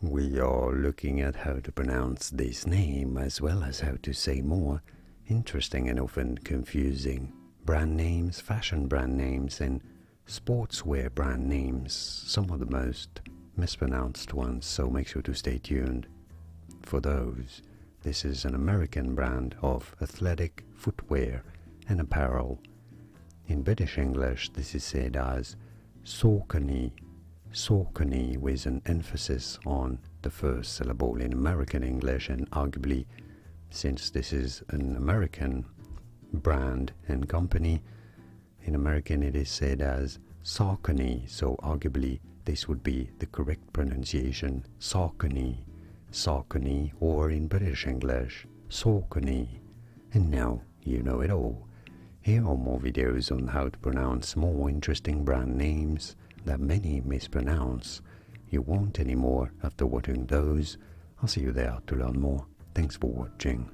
We are looking at how to pronounce this name as well as how to say more interesting and often confusing brand names, fashion brand names, and sportswear brand names, some of the most mispronounced ones, so make sure to stay tuned for those. This is an American brand of athletic footwear and apparel. In British English, this is said as Saucony, Saucony, with an emphasis on the first syllable in American English, and arguably, since this is an American brand and company, in American it is said as Saucony, so arguably this would be the correct pronunciation, Saucony, Saucony, or in British English, Saucony. And now you know it all. Here are more videos on how to pronounce more interesting brand names that many mispronounce. You won't anymore after watching those. I'll see you there to learn more. Thanks for watching.